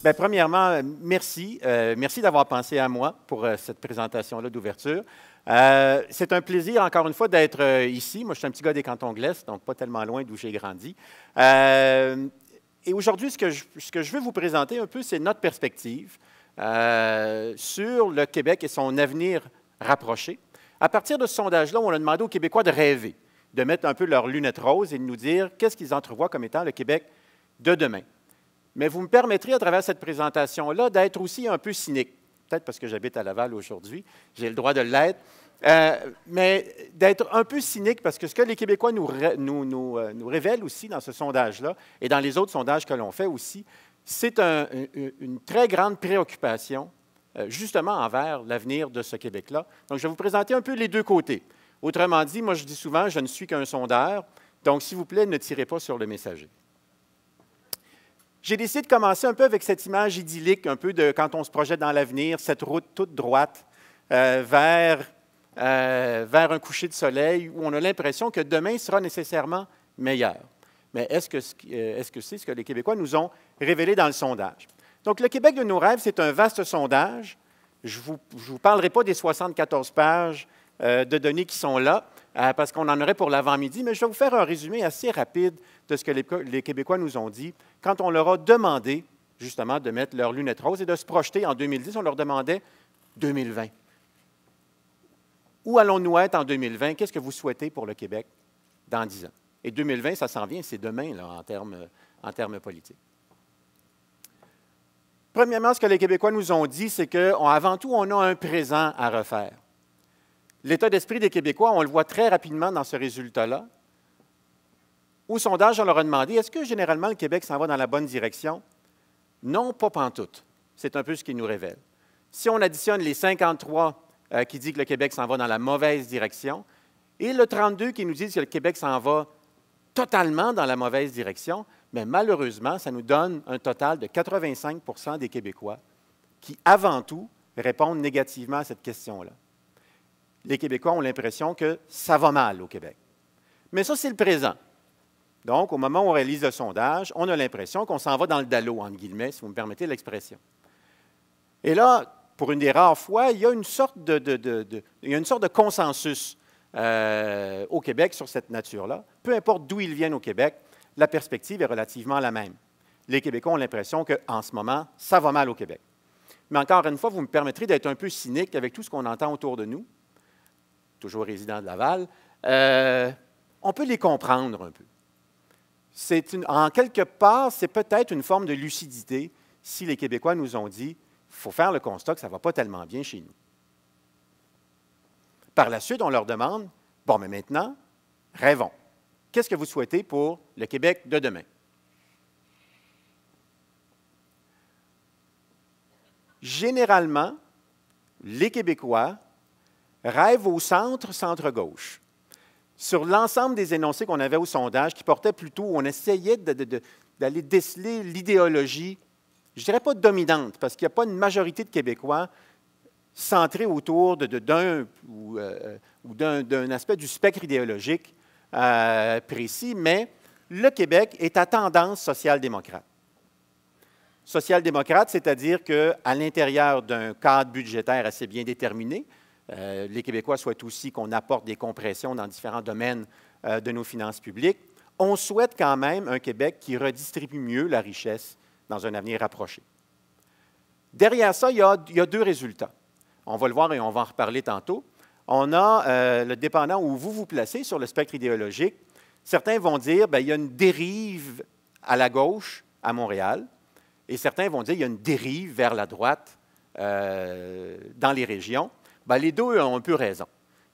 Bien, premièrement, merci. Merci d'avoir pensé à moi pour cette présentation-là d'ouverture. C'est un plaisir, encore une fois, d'être ici. Moi, je suis un petit gars des Cantons de l'Est, donc pas tellement loin d'où j'ai grandi. Et aujourd'hui, ce que je veux vous présenter un peu, c'est notre perspective sur le Québec et son avenir rapproché. À partir de ce sondage-là, on a demandé aux Québécois de rêver, de mettre un peu leurs lunettes roses et de nous dire qu'est-ce qu'ils entrevoient comme étant le Québec de demain. Mais vous me permettrez, à travers cette présentation-là, d'être aussi un peu cynique. Peut-être parce que j'habite à Laval aujourd'hui, j'ai le droit de l'être, mais d'être un peu cynique parce que ce que les Québécois nous révèlent aussi dans ce sondage-là et dans les autres sondages que l'on fait aussi, c'est une très grande préoccupation justement envers l'avenir de ce Québec-là. Donc, je vais vous présenter un peu les deux côtés. Autrement dit, moi, je dis souvent, je ne suis qu'un sondeur, donc, s'il vous plaît, ne tirez pas sur le messager. J'ai décidé de commencer un peu avec cette image idyllique, un peu de quand on se projette dans l'avenir, cette route toute droite vers un coucher de soleil où on a l'impression que demain sera nécessairement meilleur. Mais est-ce que c'est ce que les Québécois nous ont révélé dans le sondage? Donc, le Québec de nos rêves, c'est un vaste sondage. Je ne vous parlerai pas des 74 pages de données qui sont là, parce qu'on en aurait pour l'avant-midi, mais je vais vous faire un résumé assez rapide de ce que les Québécois nous ont dit quand on leur a demandé, justement, de mettre leurs lunettes roses et de se projeter en 2010. On leur demandait 2020. Où allons-nous être en 2020? Qu'est-ce que vous souhaitez pour le Québec dans 10 ans? Et 2020, ça s'en vient, c'est demain, là, en termes politiques. Premièrement, ce que les Québécois nous ont dit, c'est qu'avant tout, on a un présent à refaire. L'état d'esprit des Québécois, on le voit très rapidement dans ce résultat-là. Au sondage, on leur a demandé, est-ce que généralement le Québec s'en va dans la bonne direction? Non, pas pantoute. C'est un peu ce qu'ils nous révèlent. Si on additionne les 53 qui disent que le Québec s'en va dans la mauvaise direction et le 32 qui nous disent que le Québec s'en va totalement dans la mauvaise direction, mais malheureusement, ça nous donne un total de 85 % des Québécois qui, avant tout, répondent négativement à cette question-là. Les Québécois ont l'impression que ça va mal au Québec. Mais ça, c'est le présent. Donc, au moment où on réalise le sondage, on a l'impression qu'on s'en va dans le dallo, entre guillemets, si vous me permettez l'expression. Et là, pour une des rares fois, il y a une sorte de consensus au Québec sur cette nature-là. Peu importe d'où ils viennent au Québec, la perspective est relativement la même. Les Québécois ont l'impression qu'en ce moment, ça va mal au Québec. Mais encore une fois, vous me permettrez d'être un peu cynique avec tout ce qu'on entend autour de nous, toujours résident de Laval, on peut les comprendre un peu. En quelque part, c'est peut-être une forme de lucidité si les Québécois nous ont dit il faut faire le constat que ça ne va pas tellement bien chez nous. Par la suite, on leur demande bon, mais maintenant, rêvons. Qu'est-ce que vous souhaitez pour le Québec de demain? Généralement, les Québécois rêvent au centre-gauche. Sur l'ensemble des énoncés qu'on avait au sondage, qui portaient plutôt, on essayait d'aller déceler l'idéologie, je ne dirais pas dominante, parce qu'il n'y a pas une majorité de Québécois centrés autour d'un aspect du spectre idéologique précis, mais le Québec est à tendance social-démocrate. Social-démocrate, c'est-à-dire qu'à l'intérieur d'un cadre budgétaire assez bien déterminé, les Québécois souhaitent aussi qu'on apporte des compressions dans différents domaines de nos finances publiques. On souhaite quand même un Québec qui redistribue mieux la richesse dans un avenir rapproché. Derrière ça, il y a deux résultats. On va le voir et on va en reparler tantôt. On a le dépendant où vous vous placez sur le spectre idéologique. Certains vont dire qu'il y a une dérive à la gauche à Montréal et certains vont dire qu'il y a une dérive vers la droite dans les régions. Bien, les deux ont un peu raison.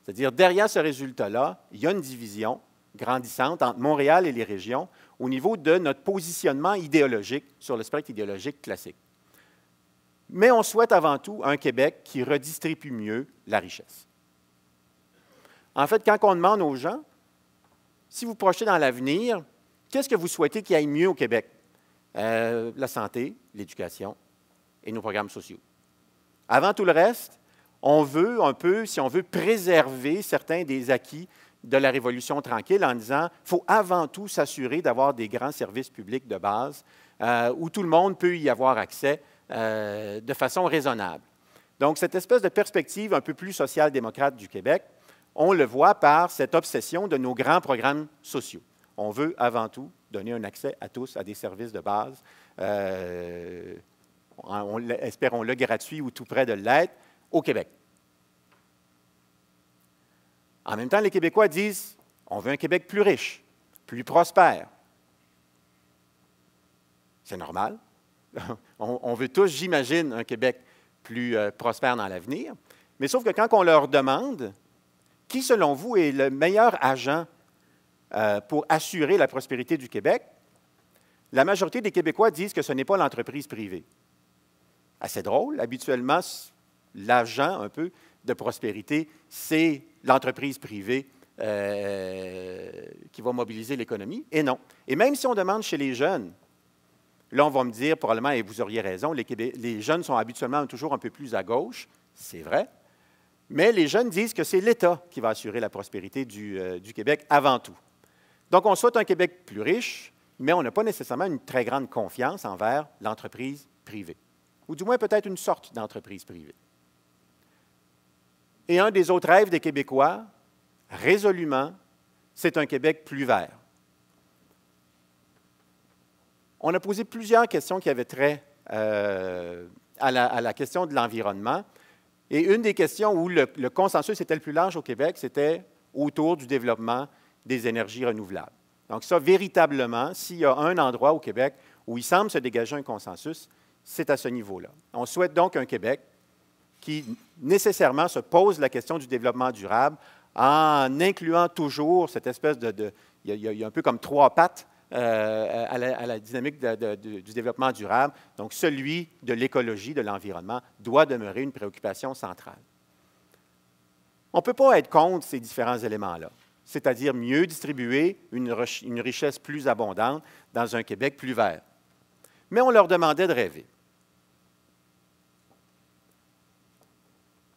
C'est-à-dire, derrière ce résultat-là, il y a une division grandissante entre Montréal et les régions au niveau de notre positionnement idéologique sur le spectre idéologique classique. Mais on souhaite avant tout un Québec qui redistribue mieux la richesse. En fait, quand on demande aux gens, si vous projetez dans l'avenir, qu'est-ce que vous souhaitez qu'il aille mieux au Québec? La santé, l'éducation et nos programmes sociaux. Avant tout le reste, on veut un peu, si on veut, préserver certains des acquis de la Révolution tranquille en disant qu'il faut avant tout s'assurer d'avoir des grands services publics de base où tout le monde peut y avoir accès de façon raisonnable. Donc, cette espèce de perspective un peu plus social-démocrate du Québec, on le voit par cette obsession de nos grands programmes sociaux. On veut avant tout donner un accès à tous à des services de base, espérons-le gratuit ou tout près de l'être, au Québec. En même temps, les Québécois disent on veut un Québec plus riche, plus prospère. C'est normal. On veut tous, j'imagine, un Québec plus prospère dans l'avenir. Mais sauf que quand on leur demande qui, selon vous, est le meilleur agent pour assurer la prospérité du Québec, la majorité des Québécois disent que ce n'est pas l'entreprise privée. Assez drôle. Habituellement, l'agent un peu de prospérité, c'est l'entreprise privée qui va mobiliser l'économie. Et non. Et même si on demande chez les jeunes, là, on va me dire probablement, et vous auriez raison, les jeunes sont habituellement toujours un peu plus à gauche, c'est vrai, mais les jeunes disent que c'est l'État qui va assurer la prospérité du Québec avant tout. Donc, on souhaite un Québec plus riche, mais on n'a pas nécessairement une très grande confiance envers l'entreprise privée, ou du moins peut-être une sorte d'entreprise privée. Et un des autres rêves des Québécois, résolument, c'est un Québec plus vert. On a posé plusieurs questions qui avaient trait à la question de l'environnement. Et une des questions où le consensus était le plus large au Québec, c'était autour du développement des énergies renouvelables. Donc ça, véritablement, s'il y a un endroit au Québec où il semble se dégager un consensus, c'est à ce niveau-là. On souhaite donc un Québec qui nécessairement se pose la question du développement durable en incluant toujours cette espèce il y a un peu comme trois pattes à la dynamique du développement durable. Donc, celui de l'écologie, de l'environnement, doit demeurer une préoccupation centrale. On ne peut pas être contre ces différents éléments-là, c'est-à-dire mieux distribuer une richesse plus abondante dans un Québec plus vert. Mais on leur demandait de rêver.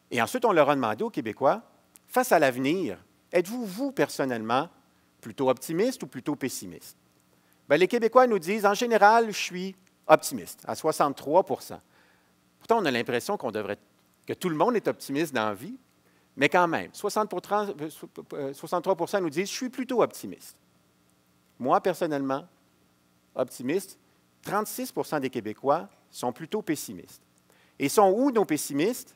Et ensuite, on leur a demandé aux Québécois, face à l'avenir, êtes-vous, vous, personnellement, plutôt optimiste ou plutôt pessimiste? Bien, les Québécois nous disent, en général, je suis optimiste, à 63 Pourtant, on a l'impression que tout le monde est optimiste dans la vie, mais quand même, 63 nous disent, je suis plutôt optimiste. Moi, personnellement, optimiste, 36 des Québécois sont plutôt pessimistes. Et sont où nos pessimistes?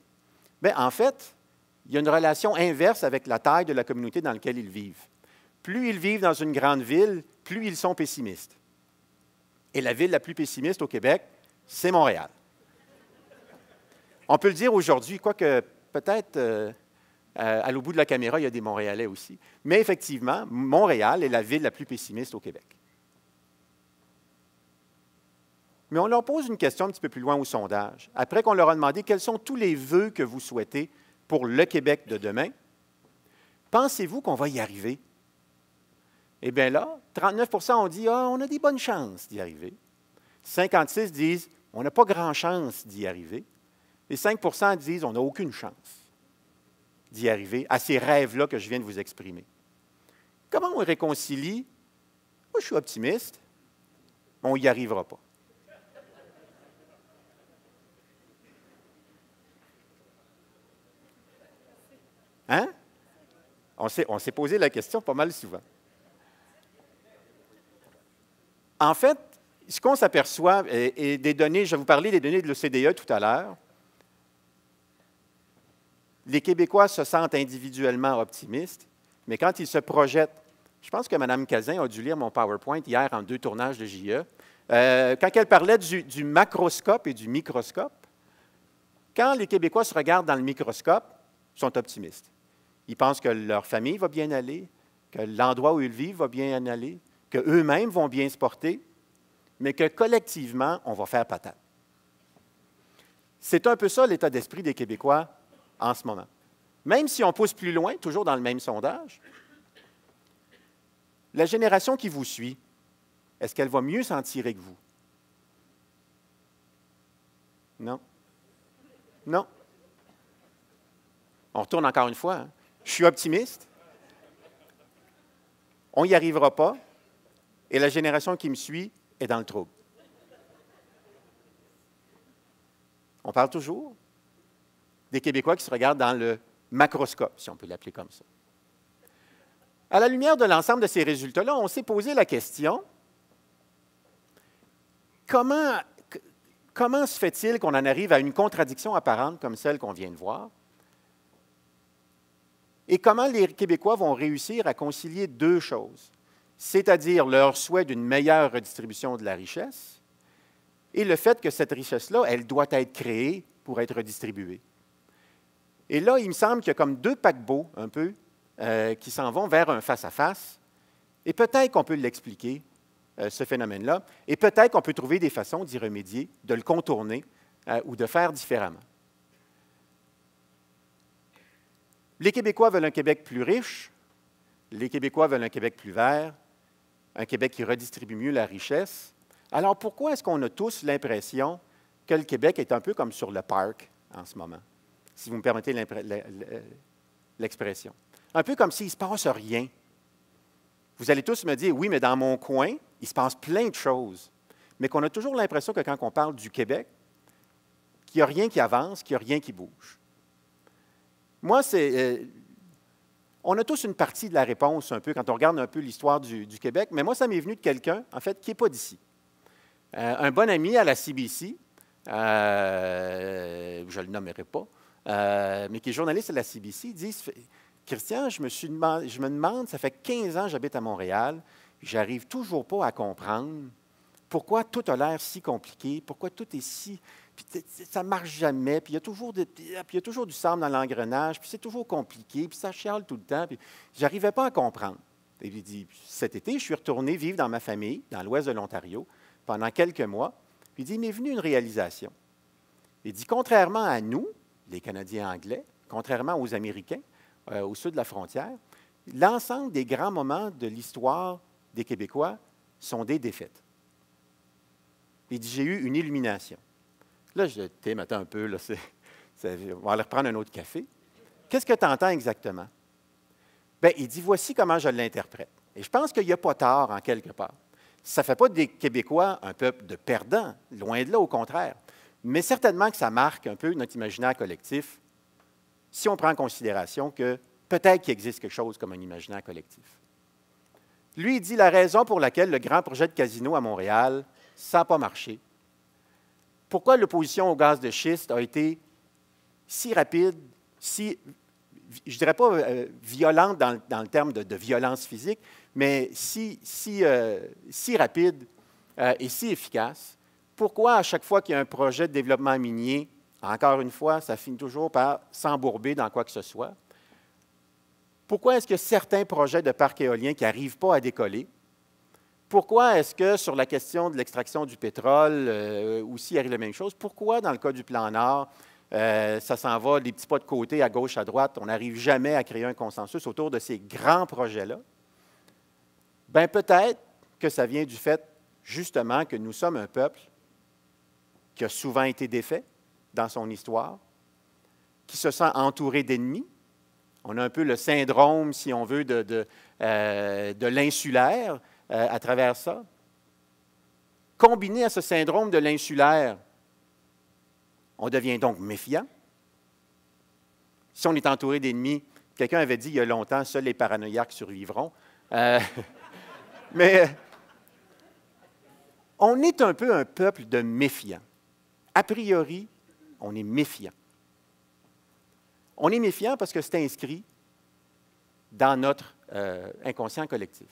Bien, en fait, il y a une relation inverse avec la taille de la communauté dans laquelle ils vivent. Plus ils vivent dans une grande ville, plus ils sont pessimistes. Et la ville la plus pessimiste au Québec, c'est Montréal. On peut le dire aujourd'hui, quoique peut-être à l'autre bout de la caméra, il y a des Montréalais aussi. Mais effectivement, Montréal est la ville la plus pessimiste au Québec. Mais on leur pose une question un petit peu plus loin au sondage. Après qu'on leur a demandé quels sont tous les vœux que vous souhaitez pour le Québec de demain, pensez-vous qu'on va y arriver? Eh bien là, 39 ont dit « Ah, on a des bonnes chances d'y arriver ». 56 disent « On n'a pas grand chance d'y arriver ». Et 5 disent « On n'a aucune chance d'y arriver à ces rêves-là que je viens de vous exprimer ». Comment on réconcilie « Moi, je suis optimiste, mais on n'y arrivera pas ». Hein? On s'est posé la question pas mal souvent. En fait, ce qu'on s'aperçoit, et des données, je vais vous parler des données de l'OCDE tout à l'heure, les Québécois se sentent individuellement optimistes, mais quand ils se projettent, je pense que Mme Cazin a dû lire mon PowerPoint hier en 2 tournages de JE, quand elle parlait du macroscope et du microscope, quand les Québécois se regardent dans le microscope, ils sont optimistes. Ils pensent que leur famille va bien aller, que l'endroit où ils vivent va bien aller, qu'eux-mêmes vont bien se porter, mais que collectivement, on va faire patate. C'est un peu ça l'état d'esprit des Québécois en ce moment. Même si on pousse plus loin, toujours dans le même sondage, la génération qui vous suit, est-ce qu'elle va mieux s'en tirer que vous? Non. Non. On retourne encore une fois. Hein? Je suis optimiste, on n'y arrivera pas, et la génération qui me suit est dans le trouble. On parle toujours des Québécois qui se regardent dans le macroscope, si on peut l'appeler comme ça. À la lumière de l'ensemble de ces résultats-là, on s'est posé la question, comment se fait-il qu'on en arrive à une contradiction apparente comme celle qu'on vient de voir? Et comment les Québécois vont réussir à concilier deux choses, c'est-à-dire leur souhait d'une meilleure redistribution de la richesse et le fait que cette richesse-là, elle doit être créée pour être redistribuée. Et là, il me semble qu'il y a comme deux paquebots, un peu, qui s'en vont vers un face-à-face, et peut-être qu'on peut l'expliquer, ce phénomène-là, et peut-être qu'on peut trouver des façons d'y remédier, de le contourner ou de faire différemment. Les Québécois veulent un Québec plus riche, les Québécois veulent un Québec plus vert, un Québec qui redistribue mieux la richesse. Alors pourquoi est-ce qu'on a tous l'impression que le Québec est un peu comme sur le parc en ce moment, si vous me permettez l'expression? Un peu comme s'il ne se passe rien. Vous allez tous me dire, oui, mais dans mon coin, il se passe plein de choses, mais qu'on a toujours l'impression que quand on parle du Québec, qu'il n'y a rien qui avance, qu'il n'y a rien qui bouge. Moi, on a tous une partie de la réponse un peu quand on regarde un peu l'histoire du Québec, mais moi, ça m'est venu de quelqu'un, en fait, qui n'est pas d'ici. Un bon ami à la CBC, je ne le nommerai pas, mais qui est journaliste à la CBC, il dit, Christian, je me demande, ça fait 15 ans que j'habite à Montréal, j'arrive toujours pas à comprendre pourquoi tout a l'air si compliqué, pourquoi tout est si... Puis ça ne marche jamais, puis il y a toujours du sable dans l'engrenage, puis c'est toujours compliqué, puis ça chiale tout le temps, puis je n'arrivais pas à comprendre. Et il dit, cet été, je suis retourné vivre dans ma famille, dans l'ouest de l'Ontario, pendant quelques mois, puis il dit, il m'est venu une réalisation. Il dit, contrairement à nous, les Canadiens anglais, contrairement aux Américains, au sud de la frontière, l'ensemble des grands moments de l'histoire des Québécois sont des défaites. Il dit, j'ai eu une illumination. Là, je dis, attends un peu, là, on va aller reprendre un autre café. Qu'est-ce que tu entends exactement? Bien, il dit, voici comment je l'interprète. Et je pense qu'il n'y a pas tort en quelque part. Ça ne fait pas des Québécois un peuple de perdants, loin de là, au contraire. Mais certainement que ça marque un peu notre imaginaire collectif, si on prend en considération que peut-être qu'il existe quelque chose comme un imaginaire collectif. Lui, il dit, la raison pour laquelle le grand projet de casino à Montréal, ça n'a pas marché. Pourquoi l'opposition au gaz de schiste a été si rapide, si, je ne dirais pas violente dans le terme de violence physique, mais si rapide et si efficace? Pourquoi à chaque fois qu'il y a un projet de développement minier, encore une fois, ça finit toujours par s'embourber dans quoi que ce soit? Pourquoi est-ce que certains projets de parcs éoliens qui n'arrivent pas à décoller? Pourquoi est-ce que sur la question de l'extraction du pétrole, aussi arrive la même chose? Pourquoi dans le cas du plan Nord, ça s'en va des petits pas de côté, à gauche, à droite, on n'arrive jamais à créer un consensus autour de ces grands projets-là? Bien, peut-être que ça vient du fait, justement, que nous sommes un peuple qui a souvent été défait dans son histoire, qui se sent entouré d'ennemis. On a un peu le syndrome, si on veut, de l'insulaire, à travers ça. Combiné à ce syndrome de l'insulaire, on devient donc méfiant. Si on est entouré d'ennemis, quelqu'un avait dit il y a longtemps, seuls les paranoïaques survivront. Mais on est un peu un peuple de méfiants. A priori, on est méfiant. On est méfiant parce que c'est inscrit dans notre inconscient collectif.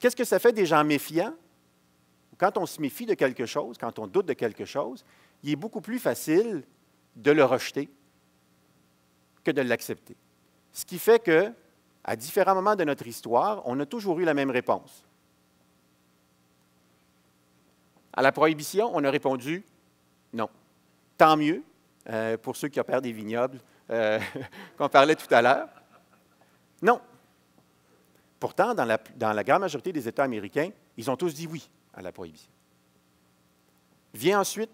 Qu'est-ce que ça fait des gens méfiants? Quand on se méfie de quelque chose, quand on doute de quelque chose, il est beaucoup plus facile de le rejeter que de l'accepter. Ce qui fait qu'à différents moments de notre histoire, on a toujours eu la même réponse. À la prohibition, on a répondu non. Tant mieux pour ceux qui opèrent des vignobles qu'on parlait tout à l'heure. Non. Pourtant, dans la grande majorité des États américains, ils ont tous dit oui à la prohibition. Vient ensuite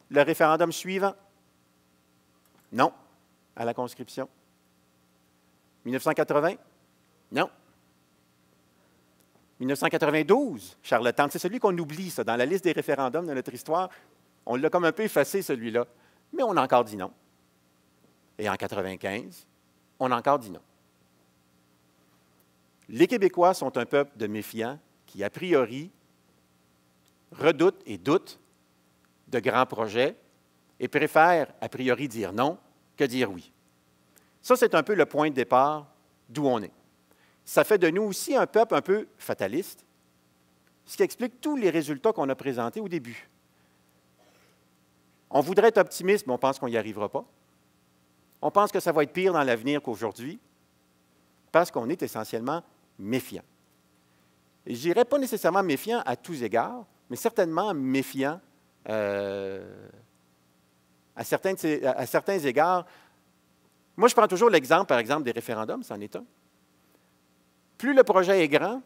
le référendum suivant. Non à la conscription. 1980? Non. 1992, Charlottetown, c'est celui qu'on oublie, ça, dans la liste des référendums de notre histoire. On l'a comme un peu effacé, celui-là. Mais on a encore dit non. Et en 1995, on a encore dit non. Les Québécois sont un peuple de méfiants qui, a priori, redoutent et doutent de grands projets et préfèrent, a priori, dire non que dire oui. Ça, c'est un peu le point de départ d'où on est. Ça fait de nous aussi un peuple un peu fataliste, ce qui explique tous les résultats qu'on a présentés au début. On voudrait être optimiste, mais on pense qu'on n'y arrivera pas. On pense que ça va être pire dans l'avenir qu'aujourd'hui, parce qu'on est essentiellement méfiant. Et je dirais pas nécessairement méfiant à tous égards, mais certainement méfiant à certains égards. Moi, je prends toujours l'exemple, par exemple, des référendums, c'en est un. Plus le projet est grand,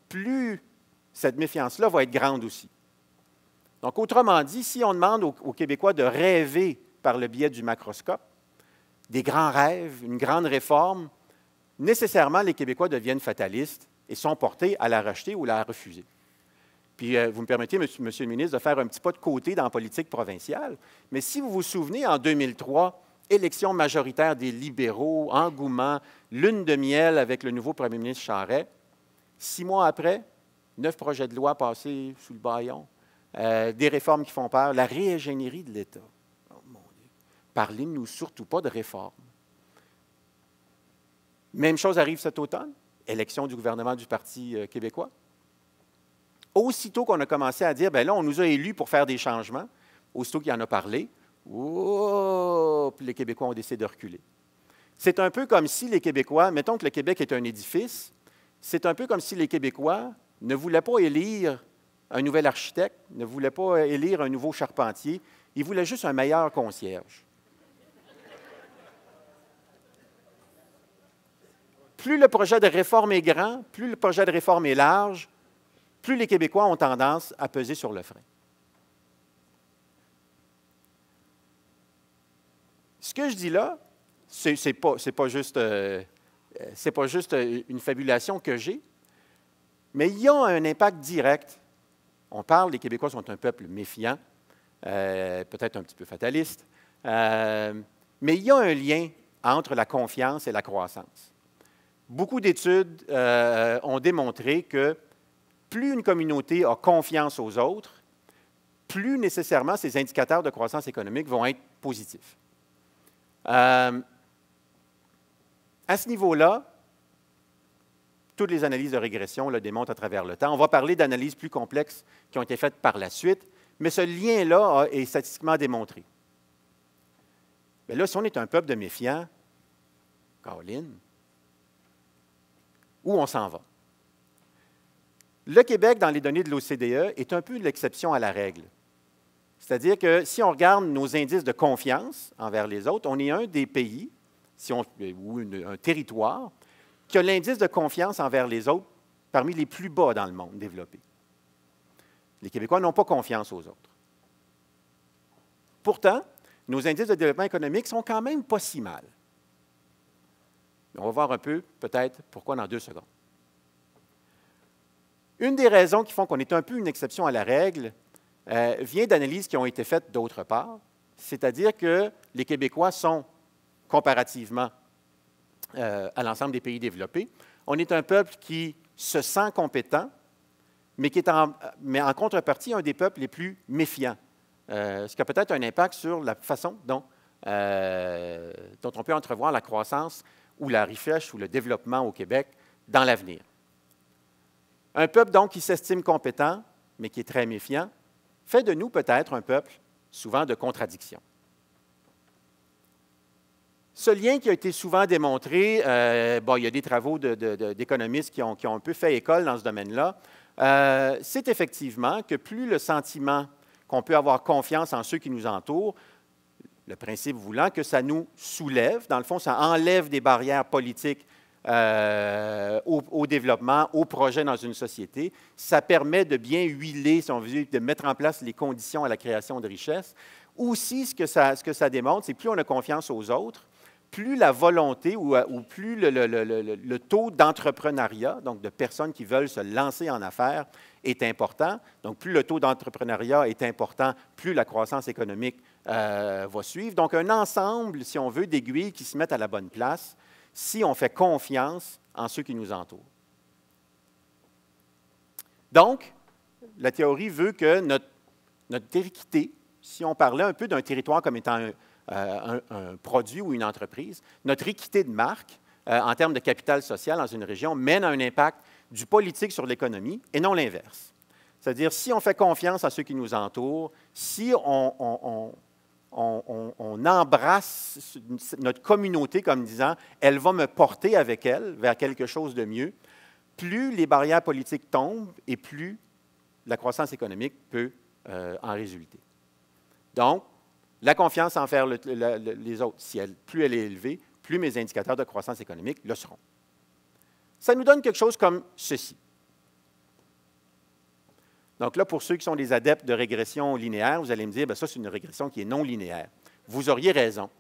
plus cette méfiance-là va être grande aussi. Donc, autrement dit, si on demande aux Québécois de rêver par le biais du macroscope, des grands rêves, une grande réforme, nécessairement, les Québécois deviennent fatalistes et sont portés à la rejeter ou à la refuser. Puis, vous me permettez, Monsieur le ministre, de faire un petit pas de côté dans la politique provinciale, mais si vous vous souvenez, en 2003, élection majoritaire des libéraux, engouement, lune de miel avec le nouveau premier ministre Charest, 6 mois après, 9 projets de loi passés sous le bâillon, des réformes qui font peur, la réingénierie de l'État. Oh, mon Dieu. Parlez-nous surtout pas de réforme. Même chose arrive cet automne, élection du gouvernement du Parti québécois. Aussitôt qu'on a commencé à dire, bien là, on nous a élus pour faire des changements, aussitôt qu'il en a parlé, oh, puis les Québécois ont décidé de reculer. C'est un peu comme si les Québécois, mettons que le Québec est un édifice, c'est un peu comme si les Québécois ne voulaient pas élire un nouvel architecte, ne voulaient pas élire un nouveau charpentier, ils voulaient juste un meilleur concierge. Plus le projet de réforme est grand, plus le projet de réforme est large, plus les Québécois ont tendance à peser sur le frein. Ce que je dis là, ce n'est pas juste une fabulation que j'ai, mais il y a un impact direct. On parle, les Québécois sont un peuple méfiant, peut-être un petit peu fataliste, mais il y a un lien entre la confiance et la croissance. Beaucoup d'études ont démontré que plus une communauté a confiance aux autres, plus nécessairement ces indicateurs de croissance économique vont être positifs. À ce niveau-là, toutes les analyses de régression le démontrent à travers le temps. On va parler d'analyses plus complexes qui ont été faites par la suite, mais ce lien-là est statistiquement démontré. Mais là, si on est un peuple de méfiants, Caroline, où on s'en va? Le Québec, dans les données de l'OCDE, est un peu l'exception à la règle. C'est-à-dire que si on regarde nos indices de confiance envers les autres, on est un des pays, ou un territoire, qui a l'indice de confiance envers les autres parmi les plus bas dans le monde développé. Les Québécois n'ont pas confiance aux autres. Pourtant, nos indices de développement économique sont quand même pas si mal. On va voir un peu, peut-être, pourquoi dans 2 secondes. Une des raisons qui font qu'on est un peu une exception à la règle vient d'analyses qui ont été faites d'autre part, c'est-à-dire que les Québécois sont, comparativement à l'ensemble des pays développés, on est un peuple qui se sent compétent, mais qui est en contrepartie un des peuples les plus méfiants, ce qui a peut-être un impact sur la façon dont on peut entrevoir la croissance ou la richesse ou le développement au Québec dans l'avenir. Un peuple, donc, qui s'estime compétent, mais qui est très méfiant, fait de nous peut-être un peuple souvent de contradiction. Ce lien qui a été souvent démontré, il y a des travaux d'économistes qui ont un peu fait école dans ce domaine-là, c'est effectivement que plus le sentiment qu'on peut avoir confiance en ceux qui nous entourent, le principe voulant que ça nous soulève, dans le fond, ça enlève des barrières politiques au développement, au projet dans une société. Ça permet de bien huiler, si on veut, de mettre en place les conditions à la création de richesses. Aussi, ce que ça démontre, c'est que plus on a confiance aux autres, plus la volonté ou plus le taux d'entrepreneuriat, donc de personnes qui veulent se lancer en affaires, est important. Donc, plus le taux d'entrepreneuriat est important, plus la croissance économique va suivre. Donc, un ensemble, si on veut, d'aiguilles qui se mettent à la bonne place si on fait confiance en ceux qui nous entourent. Donc, la théorie veut que notre équité, si on parlait un peu d'un territoire comme étant un produit ou une entreprise, notre équité de marque en termes de capital social dans une région mène à un impact du politique sur l'économie et non l'inverse. C'est-à-dire, si on fait confiance à ceux qui nous entourent, si on embrasse notre communauté comme disant « elle va me porter avec elle vers quelque chose de mieux », plus les barrières politiques tombent et plus la croissance économique peut en résulter. Donc, la confiance envers les autres, plus elle est élevée, plus mes indicateurs de croissance économique le seront. Ça nous donne quelque chose comme ceci. Donc là, pour ceux qui sont des adeptes de régression linéaire, vous allez me dire, bien, ça, c'est une régression qui est non linéaire. Vous auriez raison.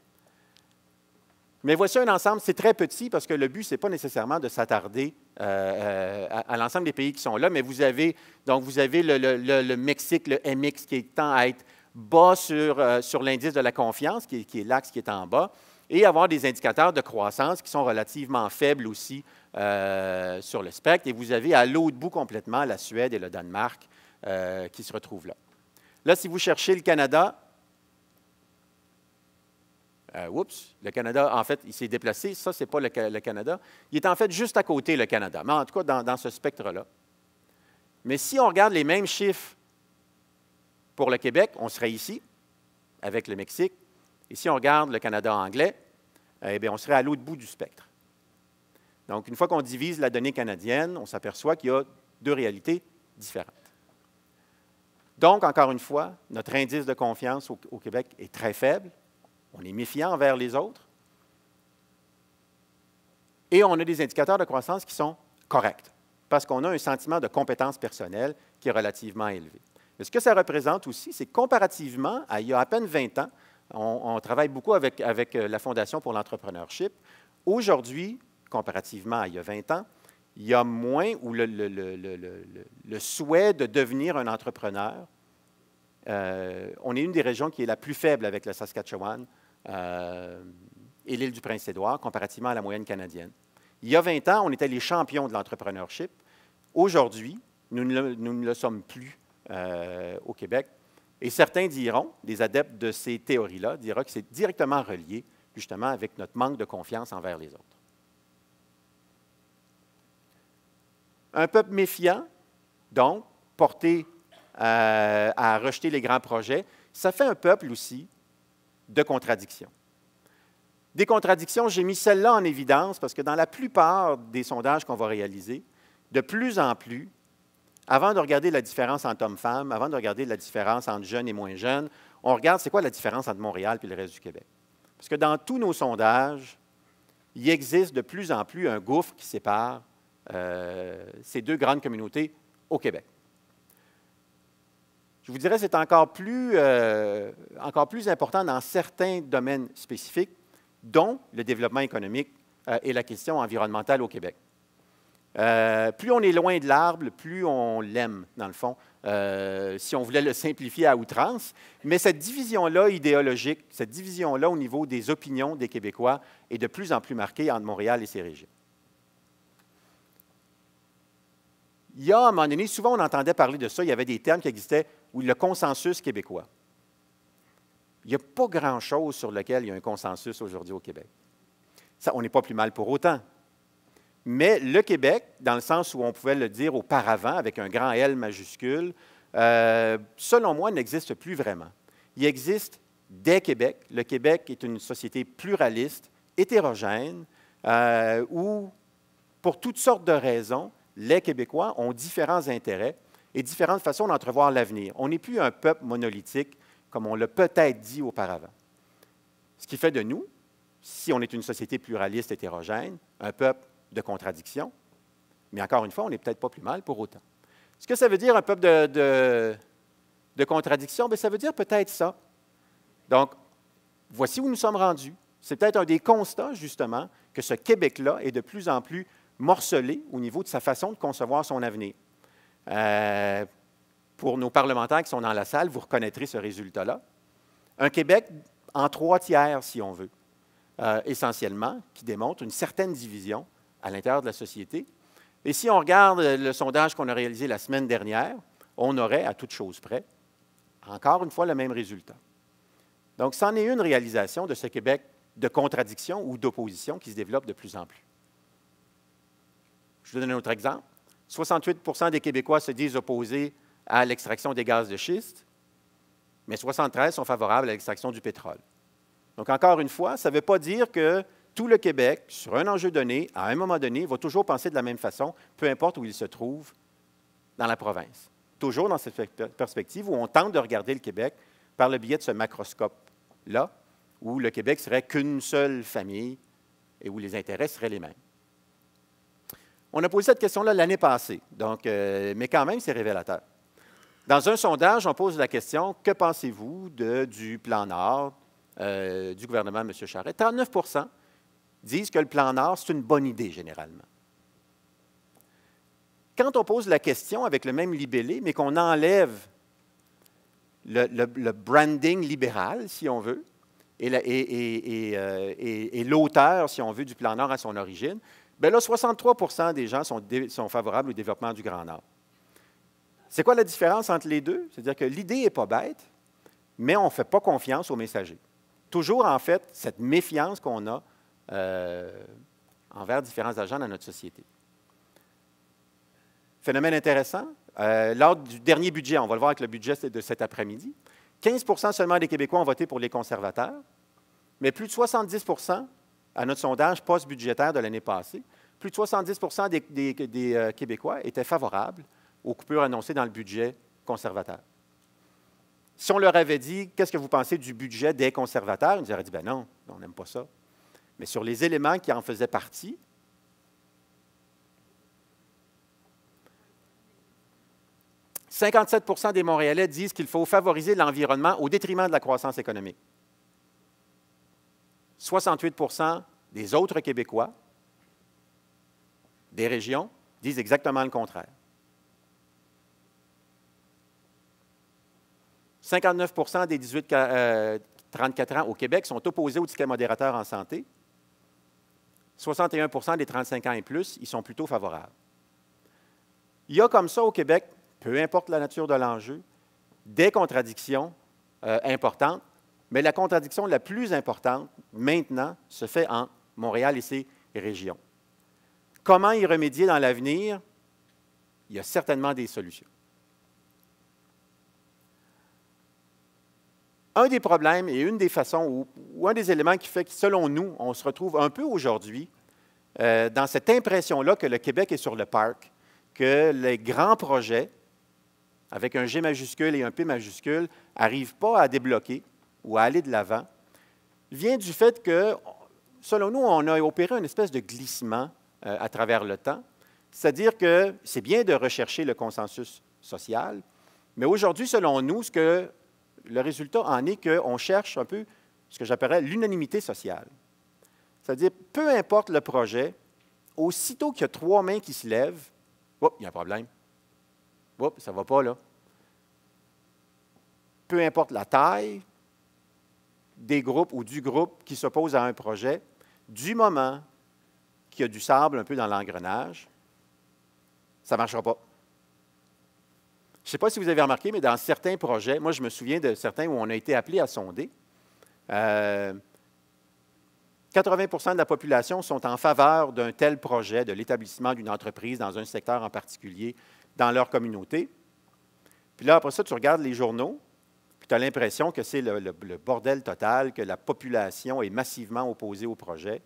Mais voici un ensemble, c'est très petit parce que le but, ce n'est pas nécessairement de s'attarder à l'ensemble des pays qui sont là, mais vous avez le Mexique, le MX, qui tend à être bas sur l'indice de la confiance, qui est l'axe qui est en bas, et avoir des indicateurs de croissance qui sont relativement faibles aussi sur le spectre. Et vous avez à l'autre bout complètement la Suède et le Danemark qui se retrouvent là. Là, si vous cherchez le Canada, le Canada, en fait, il s'est déplacé. Ça, ce n'est pas le Canada. Il est en fait juste à côté, le Canada, mais en tout cas dans ce spectre-là. Mais si on regarde les mêmes chiffres pour le Québec, on serait ici, avec le Mexique. Et si on regarde le Canada anglais, eh bien, on serait à l'autre bout du spectre. Donc, une fois qu'on divise la donnée canadienne, on s'aperçoit qu'il y a deux réalités différentes. Donc, encore une fois, notre indice de confiance au Québec est très faible. On est méfiant envers les autres. Et on a des indicateurs de croissance qui sont corrects, parce qu'on a un sentiment de compétence personnelle qui est relativement élevé. Mais ce que ça représente aussi, c'est que comparativement à il y a à peine 20 ans, on travaille beaucoup avec la Fondation pour l'entrepreneurship. Aujourd'hui, comparativement à il y a 20 ans, il y a moins où le souhait de devenir un entrepreneur, on est une des régions qui est la plus faible avec le Saskatchewan et l'île du Prince-Édouard, comparativement à la moyenne canadienne. Il y a 20 ans, on était les champions de l'entrepreneurship. Aujourd'hui, nous ne le sommes plus au Québec. Et certains diront, des adeptes de ces théories-là, diront que c'est directement relié justement avec notre manque de confiance envers les autres. Un peuple méfiant, donc, porté à rejeter les grands projets, ça fait un peuple aussi de contradictions. Des contradictions, j'ai mis celle-là en évidence parce que dans la plupart des sondages qu'on va réaliser, de plus en plus, avant de regarder la différence entre hommes-femmes, avant de regarder la différence entre jeunes et moins jeunes, on regarde c'est quoi la différence entre Montréal et le reste du Québec. Parce que dans tous nos sondages, il existe de plus en plus un gouffre qui sépare ces deux grandes communautés au Québec. Je vous dirais que c'est encore plus important dans certains domaines spécifiques, dont le développement économique et la question environnementale au Québec. Plus on est loin de l'arbre, plus on l'aime, dans le fond, si on voulait le simplifier à outrance. Mais cette division-là idéologique, cette division-là au niveau des opinions des Québécois est de plus en plus marquée entre Montréal et ses régions. Il y a, à un moment donné, souvent on entendait parler de ça, il y avait des termes qui existaient, ou le consensus québécois. Il n'y a pas grand-chose sur lequel il y a un consensus aujourd'hui au Québec. Ça, on n'est pas plus mal pour autant. Mais le Québec, dans le sens où on pouvait le dire auparavant, avec un grand L majuscule, selon moi, n'existe plus vraiment. Il existe des Québec. Le Québec est une société pluraliste, hétérogène, où, pour toutes sortes de raisons, les Québécois ont différents intérêts et différentes façons d'entrevoir l'avenir. On n'est plus un peuple monolithique, comme on l'a peut-être dit auparavant. Ce qui fait de nous, si on est une société pluraliste, hétérogène, un peuple de contradiction, mais encore une fois, on n'est peut-être pas plus mal pour autant. Ce que ça veut dire, un peuple de contradiction? Bien, ça veut dire peut-être ça. Donc, voici où nous sommes rendus. C'est peut-être un des constats, justement, que ce Québec-là est de plus en plus morcelé au niveau de sa façon de concevoir son avenir. Pour nos parlementaires qui sont dans la salle, vous reconnaîtrez ce résultat-là. Un Québec en 3/3, si on veut, essentiellement, qui démontre une certaine division à l'intérieur de la société. Et si on regarde le sondage qu'on a réalisé la semaine dernière, on aurait, à toute chose près, encore une fois, le même résultat. Donc, c'en est une réalisation de ce Québec de contradiction ou d'opposition qui se développe de plus en plus. Je vous donne un autre exemple. 68 des Québécois se disent opposés à l'extraction des gaz de schiste, mais 73 sont favorables à l'extraction du pétrole. Donc, encore une fois, ça ne veut pas dire que tout le Québec, sur un enjeu donné, à un moment donné, va toujours penser de la même façon, peu importe où il se trouve dans la province. Toujours dans cette perspective où on tente de regarder le Québec par le biais de ce macroscope-là, où le Québec serait qu'une seule famille et où les intérêts seraient les mêmes. On a posé cette question-là l'année passée, donc, mais quand même, c'est révélateur. Dans un sondage, on pose la question « Que pensez-vous du plan Nord du gouvernement de M. Charest? » 39 disent que le plan Nord, c'est une bonne idée, généralement. Quand on pose la question avec le même libellé, mais qu'on enlève le branding libéral, si on veut, et l'auteur, si on veut, du plan Nord à son origine, bien là, 63 des gens sont favorables au développement du Grand Nord. C'est quoi la différence entre les deux? C'est-à-dire que l'idée n'est pas bête, mais on ne fait pas confiance aux messagers. Toujours, en fait, cette méfiance qu'on a envers différents agents dans notre société. Phénomène intéressant, lors du dernier budget, on va le voir avec le budget de cet après-midi, 15 seulement des Québécois ont voté pour les conservateurs, mais plus de 70 à notre sondage post-budgétaire de l'année passée, plus de 70 des Québécois étaient favorables aux coupures annoncées dans le budget conservateur. Si on leur avait dit « Qu'est-ce que vous pensez du budget des conservateurs? » Ils nous auraient dit « Ben non, on n'aime pas ça. » Mais sur les éléments qui en faisaient partie, « 57 des Montréalais disent qu'il faut favoriser l'environnement au détriment de la croissance économique. 68 des autres Québécois, des régions, disent exactement le contraire. 59 des 18-34 ans au Québec sont opposés aux tickets modérateurs en santé. 61 des 35 ans et plus, ils sont plutôt favorables. Il y a comme ça au Québec, peu importe la nature de l'enjeu, des contradictions importantes, mais la contradiction la plus importante, maintenant, se fait en Montréal et ses régions. Comment y remédier dans l'avenir? Il y a certainement des solutions. Un des problèmes et une des façons, ou un des éléments qui fait que, selon nous, on se retrouve un peu aujourd'hui dans cette impression-là que le Québec est sur le parc, que les grands projets, avec un G majuscule et un P majuscule, n'arrivent pas à débloquer ou à aller de l'avant, vient du fait que, selon nous, on a opéré une espèce de glissement à travers le temps. C'est-à-dire que c'est bien de rechercher le consensus social, mais aujourd'hui, selon nous, le résultat en est qu'on cherche un peu ce que j'appellerais l'unanimité sociale. C'est-à-dire, peu importe le projet, aussitôt qu'il y a 3 mains qui se lèvent, oups, il y a un problème. Oups, ça ne va pas là. Peu importe la taille des groupes ou du groupe qui s'oppose à un projet, du moment qu'il y a du sable un peu dans l'engrenage, ça ne marchera pas. Je ne sais pas si vous avez remarqué, mais dans certains projets, moi je me souviens de certains où on a été appelé à sonder. 80 de la population sont en faveur d'un tel projet, de l'établissement d'une entreprise dans un secteur en particulier, dans leur communauté. Puis là, après ça, tu regardes les journaux, puis tu as l'impression que c'est le bordel total, que la population est massivement opposée au projet.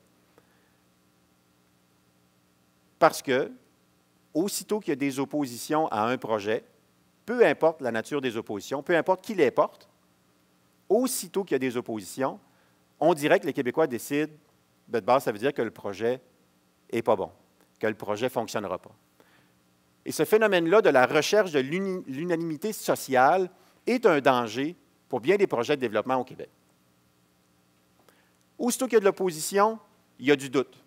Parce que, aussitôt qu'il y a des oppositions à un projet, peu importe la nature des oppositions, peu importe qui les porte, aussitôt qu'il y a des oppositions, on dirait que les Québécois décident, de base, ça veut dire que le projet n'est pas bon, que le projet ne fonctionnera pas. Et ce phénomène-là de la recherche de l'unanimité sociale est un danger pour bien des projets de développement au Québec. Aussitôt qu'il y a de l'opposition, il y a du doute.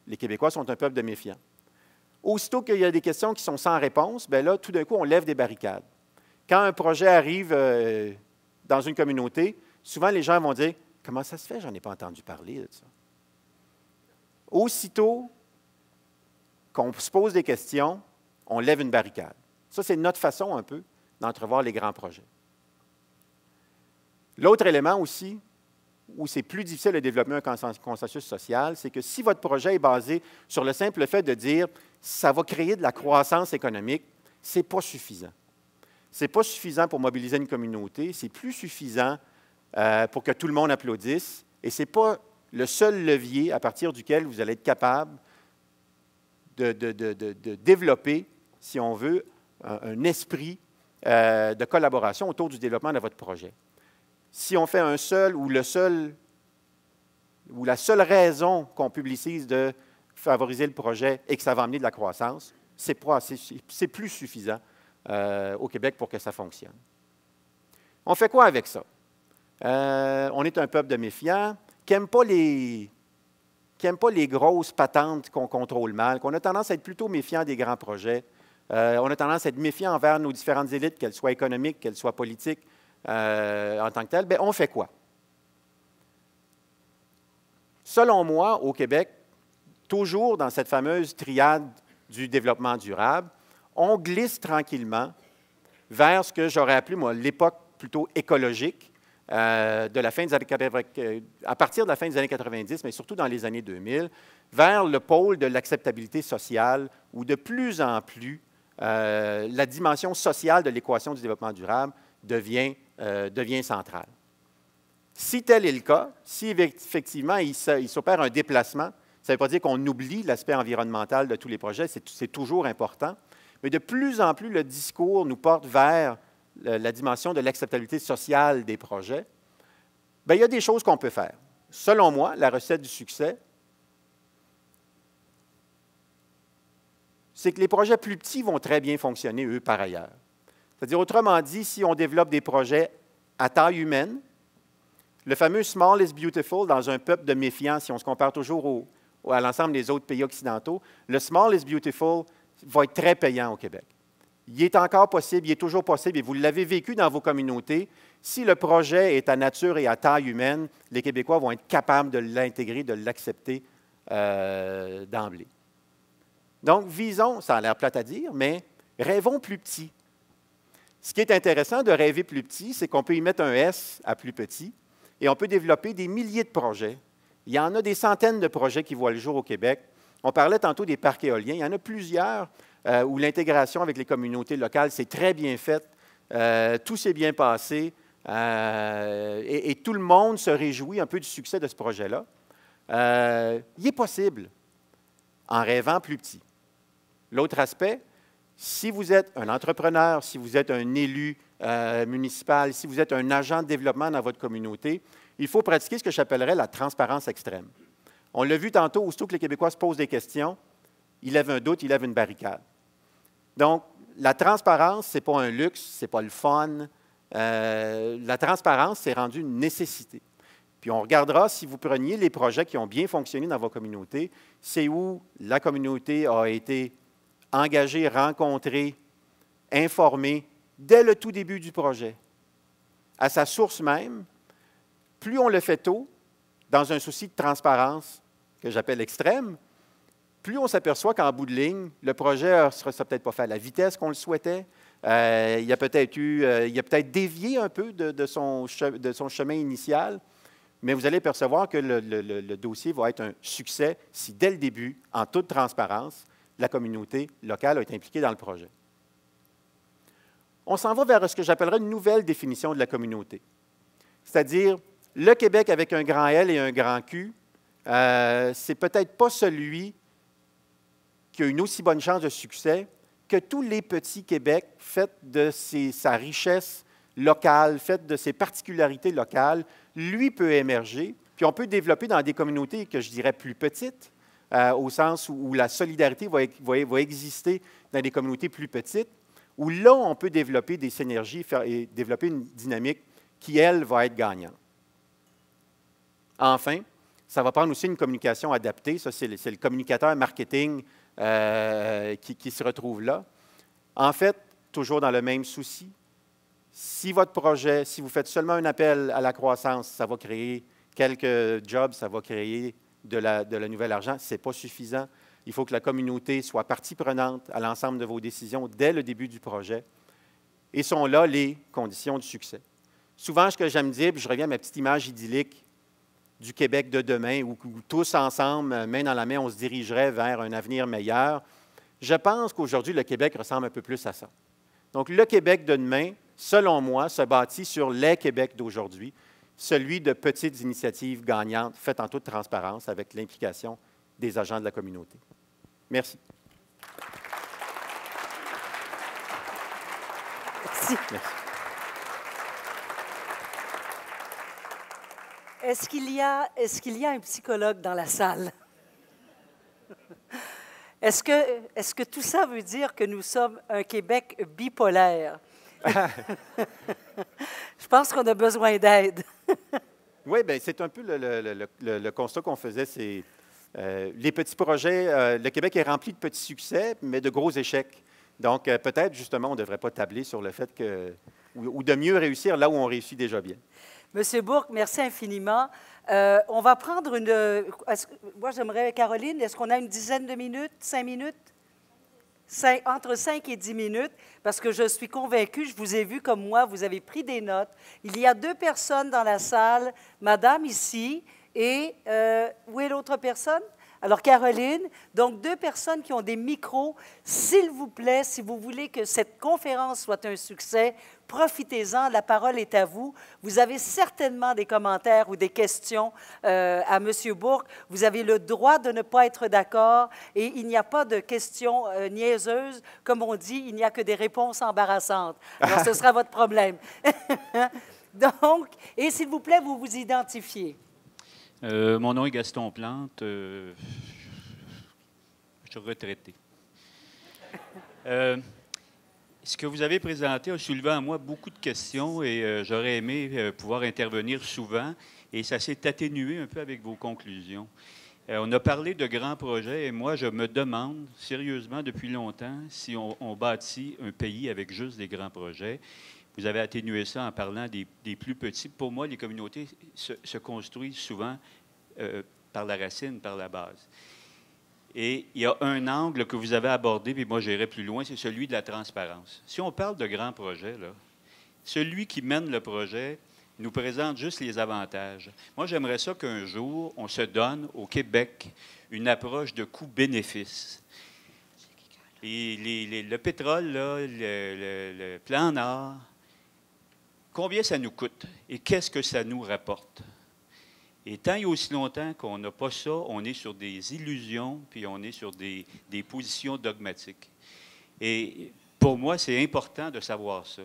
Les Québécois sont un peuple de méfiants. Aussitôt qu'il y a des questions qui sont sans réponse, bien là, tout d'un coup, on lève des barricades. Quand un projet arrive dans une communauté, souvent les gens vont dire « Comment ça se fait? J'en ai pas entendu parler de ça. » Aussitôt qu'on se pose des questions, on lève une barricade. Ça, c'est notre façon un peu d'entrevoir les grands projets. L'autre élément aussi, où c'est plus difficile de développer un consensus social, c'est que si votre projet est basé sur le simple fait de dire « ça va créer de la croissance économique », ce n'est pas suffisant. Ce n'est pas suffisant pour mobiliser une communauté, c'est plus suffisant pour que tout le monde applaudisse, et ce n'est pas le seul levier à partir duquel vous allez être capable de développer, si on veut, un esprit de collaboration autour du développement de votre projet. Si on fait un seul ou la seule raison qu'on publicise de favoriser le projet et que ça va amener de la croissance, c'est plus suffisant au Québec pour que ça fonctionne. On fait quoi avec ça? On est un peuple de méfiants qui n'aime pas les grosses patentes qu'on contrôle mal, qu'on a tendance à être plutôt méfiant des grands projets. On a tendance à être méfiant envers nos différentes élites, qu'elles soient économiques, qu'elles soient politiques, en tant que telles. Bien, on fait quoi? Selon moi, au Québec, toujours dans cette fameuse triade du développement durable, on glisse tranquillement vers ce que j'aurais appelé, moi, l'époque plutôt écologique, à partir de la fin des années 90, mais surtout dans les années 2000, vers le pôle de l'acceptabilité sociale, où de plus en plus, la dimension sociale de l'équation du développement durable devient centrale. Si tel est le cas, si effectivement il s'opère un déplacement, ça ne veut pas dire qu'on oublie l'aspect environnemental de tous les projets, c'est toujours important, mais de plus en plus, le discours nous porte vers la dimension de l'acceptabilité sociale des projets. Bien, il y a des choses qu'on peut faire. Selon moi, la recette du succès, c'est que les projets plus petits vont très bien fonctionner, eux, par ailleurs. C'est-à-dire, autrement dit, si on développe des projets à taille humaine, le fameux « small is beautiful » dans un peuple de méfiants, si on se compare toujours à l'ensemble des autres pays occidentaux, le « small is beautiful » va être très payant au Québec. Il est encore possible, il est toujours possible, et vous l'avez vécu dans vos communautés, si le projet est à nature et à taille humaine, les Québécois vont être capables de l'intégrer, de l'accepter d'emblée. Donc, visons, ça a l'air plate à dire, mais rêvons plus petit. Ce qui est intéressant de rêver plus petit, c'est qu'on peut y mettre un S à plus petit et on peut développer des milliers de projets. Il y en a des centaines de projets qui voient le jour au Québec. On parlait tantôt des parcs éoliens. Il y en a plusieurs où l'intégration avec les communautés locales s'est très bien faite. Tout s'est bien passé et tout le monde se réjouit un peu du succès de ce projet-là. Il est possible en rêvant plus petit. L'autre aspect, si vous êtes un entrepreneur, si vous êtes un élu municipal, si vous êtes un agent de développement dans votre communauté, il faut pratiquer ce que j'appellerais la transparence extrême. On l'a vu tantôt, aussitôt que les Québécois se posent des questions, ils lèvent un doute, ils lèvent une barricade. Donc, la transparence, ce n'est pas un luxe, ce n'est pas le fun. La transparence, c'est rendu une nécessité. Puis on regardera, si vous preniez les projets qui ont bien fonctionné dans vos communautés, c'est où la communauté a été engagée, rencontrée, informée dès le tout début du projet. À sa source même, plus on le fait tôt, dans un souci de transparence que j'appelle extrême, plus on s'aperçoit qu'en bout de ligne, le projet ne sera peut-être pas fait à la vitesse qu'on le souhaitait. Il a peut-être dévié un peu de son chemin initial, mais vous allez percevoir que le dossier va être un succès si, dès le début, en toute transparence, la communauté locale a été impliquée dans le projet. On s'en va vers ce que j'appellerais une nouvelle définition de la communauté. C'est-à-dire, le Québec avec un grand L et un grand Q, c'est peut-être pas celui qui a une aussi bonne chance de succès que tous les petits Québec, faits de sa richesse locale, faits de ses particularités locales, lui peut émerger, puis on peut développer dans des communautés que je dirais plus petites, au sens où la solidarité va exister dans des communautés plus petites, où là, on peut développer des synergies et développer une dynamique qui, elle, va être gagnante. Enfin, Ça va prendre aussi une communication adaptée. Ça, c'est le communicateur marketing qui se retrouve là. En fait, toujours dans le même souci, si votre projet, si vous faites seulement un appel à la croissance, ça va créer quelques jobs, ça va créer de la nouvelle argent, ce n'est pas suffisant. Il faut que la communauté soit partie prenante à l'ensemble de vos décisions dès le début du projet. Et sont là les conditions du succès. Souvent, ce que j'aime dire, puis je reviens à ma petite image idyllique du Québec de demain, où tous ensemble, main dans la main, on se dirigerait vers un avenir meilleur. Je pense qu'aujourd'hui, le Québec ressemble un peu plus à ça. Donc, le Québec de demain, selon moi, se bâtit sur les Québec d'aujourd'hui, celui de petites initiatives gagnantes faites en toute transparence avec l'implication des agents de la communauté. Merci. Merci. Merci. Est-ce qu'il y a un psychologue dans la salle? Est-ce que tout ça veut dire que nous sommes un Québec bipolaire? Je pense qu'on a besoin d'aide. Oui, bien, c'est un peu le constat qu'on faisait. C'est les petits projets. Le Québec est rempli de petits succès, mais de gros échecs. Donc, peut-être, justement, on ne devrait pas tabler sur le fait que, ou de mieux réussir là où on réussit déjà bien. Monsieur Bourque, merci infiniment. On va prendre moi, j'aimerais, Caroline, est-ce qu'on a une dizaine de minutes, 5 minutes? Entre 5 et 10 minutes, parce que je suis convaincue, je vous ai vu comme moi, vous avez pris des notes. Il y a 2 personnes dans la salle, madame ici, et où est l'autre personne? Alors, Caroline, donc 2 personnes qui ont des micros. S'il vous plaît, si vous voulez que cette conférence soit un succès, profitez-en, la parole est à vous. Vous avez certainement des commentaires ou des questions à M. Bourque. Vous avez le droit de ne pas être d'accord et il n'y a pas de questions niaiseuses. Comme on dit, il n'y a que des réponses embarrassantes. Alors, ce sera votre problème. Donc, et s'il vous plaît, vous vous identifiez. Mon nom est Gaston Plante. Je suis retraité. Ce que vous avez présenté a soulevé en moi beaucoup de questions et j'aurais aimé pouvoir intervenir souvent et ça s'est atténué un peu avec vos conclusions. On a parlé de grands projets et moi, je me demande sérieusement depuis longtemps si on bâtit un pays avec juste des grands projets. Vous avez atténué ça en parlant des plus petits. Pour moi, les communautés se construisent souvent par la racine, par la base. Et il y a un angle que vous avez abordé, puis moi j'irai plus loin, c'est celui de la transparence. Si on parle de grands projets, là, celui qui mène le projet nous présente juste les avantages. Moi, j'aimerais ça qu'un jour, on se donne au Québec une approche de coût-bénéfice. Le pétrole, là, le plan Nord, combien ça nous coûte et qu'est-ce que ça nous rapporte? Et tant et aussi longtemps qu'on n'a pas ça, on est sur des illusions, puis on est sur des positions dogmatiques. Et pour moi, c'est important de savoir ça.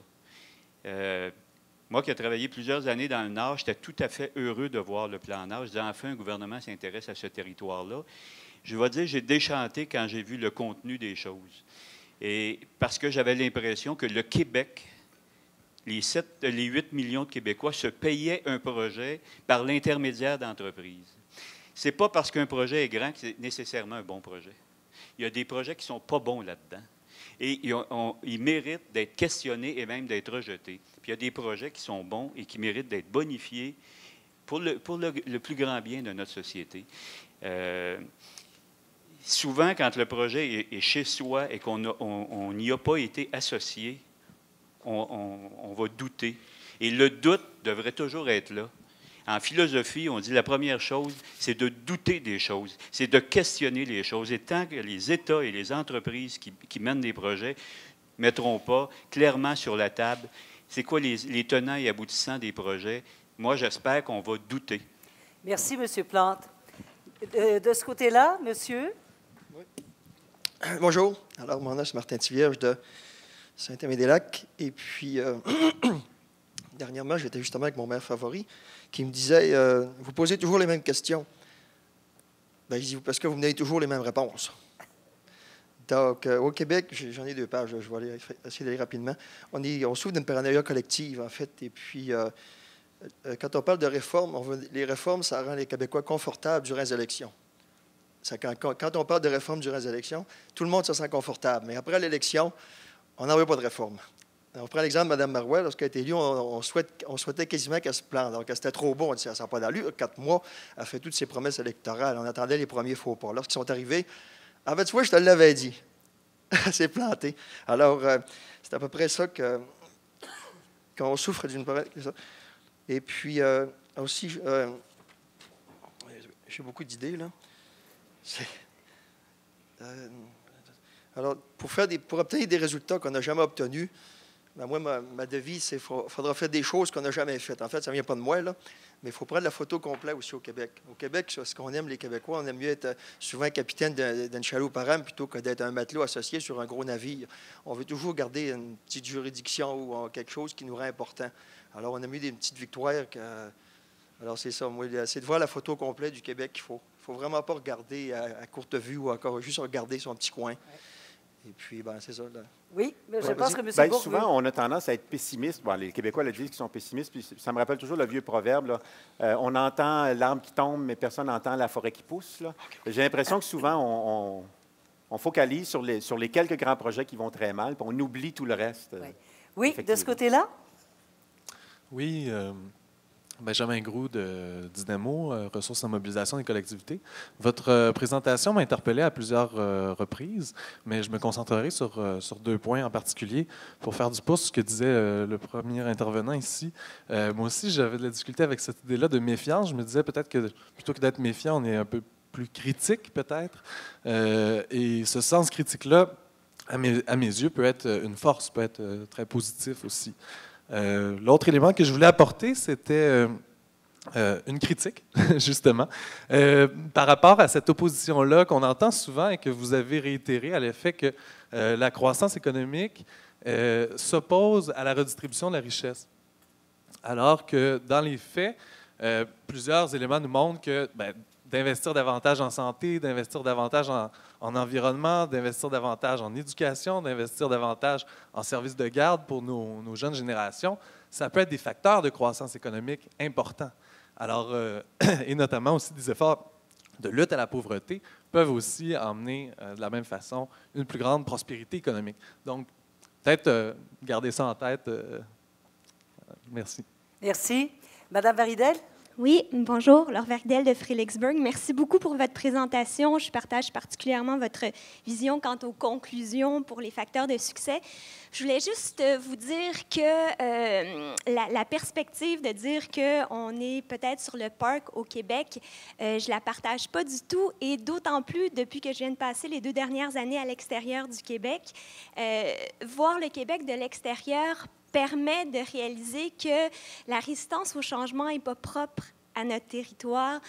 Moi qui ai travaillé plusieurs années dans le Nord, j'étais tout à fait heureux de voir le plan Nord. Je disais, enfin, un gouvernement s'intéresse à ce territoire-là. Je vais dire, j'ai déchanté quand j'ai vu le contenu des choses. Et parce que j'avais l'impression que le Québec, les 8 millions de Québécois se payaient un projet par l'intermédiaire d'entreprises. Ce n'est pas parce qu'un projet est grand que c'est nécessairement un bon projet. Il y a des projets qui ne sont pas bons là-dedans. Et ils méritent d'être questionnés et même d'être rejetés. Puis il y a des projets qui sont bons et qui méritent d'être bonifiés pour le plus grand bien de notre société. Souvent, quand le projet est chez soi et qu'on n'y a pas été associé, on va douter. Et le doute devrait toujours être là. En philosophie, on dit la première chose, c'est de douter des choses, c'est de questionner les choses. Et tant que les États et les entreprises qui mènent des projets ne mettront pas clairement sur la table c'est quoi les tenants et aboutissants des projets, moi, j'espère qu'on va douter. Merci, M. Plante. De ce côté-là, monsieur? Oui. Bonjour. Alors, mon nom, c'est Martin Tivierge de Saint-Aimé-des-Lacs. Et puis, dernièrement, j'étais justement avec mon maire favori qui me disait vous posez toujours les mêmes questions. Bien, je dis parce que vous me donnez toujours les mêmes réponses. Donc, au Québec, j'en ai 2 pages, je vais essayer d'aller rapidement. On souffre d'une paranoïa collective, en fait, et puis quand on parle de réformes, les réformes, ça rend les Québécois confortables durant les élections. Quand on parle de réformes durant les élections, tout le monde se sent confortable. Mais après l'élection, on n'en veut pas de réforme. On prend l'exemple de Mme Marois. Lorsqu'elle a été élue, on souhaitait quasiment qu'elle se plante. Donc, c'était trop bon. On dit, ça n'a pas d'allure. 4 mois, elle fait toutes ses promesses électorales. On attendait les premiers faux pas. Lorsqu'ils sont arrivés, ah ben, tu vois, je te l'avais dit. Elle s'est plantée. Alors, c'est à peu près ça qu'on souffre d'une... Et puis, aussi, j'ai beaucoup d'idées, là. Alors, pour obtenir des résultats qu'on n'a jamais obtenus, ben moi, ma devise, c'est qu'il faudra faire des choses qu'on n'a jamais faites. En fait, ça ne vient pas de moi, là, mais il faut prendre la photo complète aussi au Québec. Au Québec, ce qu'on aime, les Québécois, on aime mieux être souvent capitaine d'une chaloupe à rame plutôt que d'être un matelot associé sur un gros navire. On veut toujours garder une petite juridiction ou quelque chose qui nous rend important. Alors, on a mis des petites victoires. Alors, c'est ça. Moi, c'est de voir la photo complète du Québec qu'il faut. Il ne faut vraiment pas regarder à courte vue ou encore juste regarder son petit coin. Et puis, ben, c'est ça. Là. Oui, mais je pense que M. Bien, Bourque souvent, on a tendance à être pessimiste. Bon, les Québécois le disent qu'ils sont pessimistes, puis ça me rappelle toujours le vieux proverbe. Là. On entend l'arbre qui tombe, mais personne n'entend la forêt qui pousse. Là. J'ai l'impression que souvent, on focalise sur les quelques grands projets qui vont très mal, puis on oublie tout le reste. Oui, de ce côté-là? Oui, Benjamin Groux de Dynamo, Ressources en mobilisation des collectivités. Votre présentation m'a interpellé à plusieurs reprises, mais je me concentrerai sur 2 points en particulier pour faire du pouce ce que disait le premier intervenant ici. Moi aussi, j'avais de la difficulté avec cette idée-là de méfiance. Je me disais peut-être que plutôt que d'être méfiant, on est un peu plus critique peut-être. Et ce sens critique-là, à mes yeux, peut être une force, peut être très positif aussi. L'autre élément que je voulais apporter, c'était une critique, justement, par rapport à cette opposition-là qu'on entend souvent et que vous avez réitéré à l'effet que la croissance économique s'oppose à la redistribution de la richesse. Alors que, dans les faits, plusieurs éléments nous montrent que d'investir davantage en santé, d'investir davantage en environnement, d'investir davantage en éducation, d'investir davantage en services de garde pour nos jeunes générations, ça peut être des facteurs de croissance économique importants. Alors, et notamment aussi des efforts de lutte à la pauvreté peuvent aussi emmener de la même façon une plus grande prospérité économique. Donc, peut-être garder ça en tête. Merci. Merci. Madame Varidel? Oui, bonjour, Laure Verdel de Fredericksburg. Merci beaucoup pour votre présentation. Je partage particulièrement votre vision quant aux conclusions pour les facteurs de succès. Je voulais juste vous dire que la perspective de dire qu'on est peut-être sur le parc au Québec, je ne la partage pas du tout, et d'autant plus depuis que je viens de passer les 2 dernières années à l'extérieur du Québec. Voir le Québec de l'extérieur permet de réaliser que la résistance au changement n'est pas propre à notre territoire.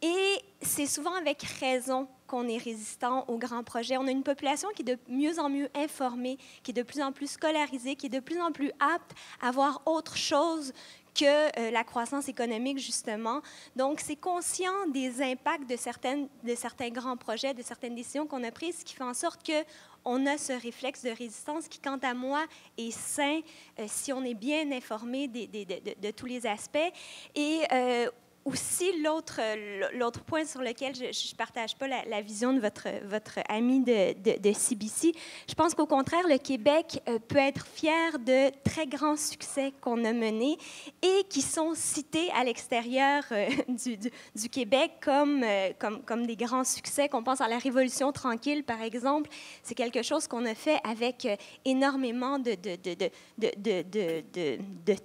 Et c'est souvent avec raison qu'on est résistant aux grands projets. On a une population qui est de mieux en mieux informée, qui est de plus en plus scolarisée, qui est de plus en plus apte à voir autre chose que la croissance économique, justement. Donc, c'est conscient des impacts de certains grands projets, de certaines décisions qu'on a prises, qui fait en sorte qu'on a ce réflexe de résistance qui, quant à moi, est sain si on est bien informé de tous les aspects. Et aussi, l'autre point sur lequel je ne partage pas la vision de votre ami de CBC, je pense qu'au contraire, le Québec peut être fier de très grands succès qu'on a menés et qui sont cités à l'extérieur du Québec comme des grands succès. Qu'on pense à la Révolution tranquille, par exemple. C'est quelque chose qu'on a fait avec énormément de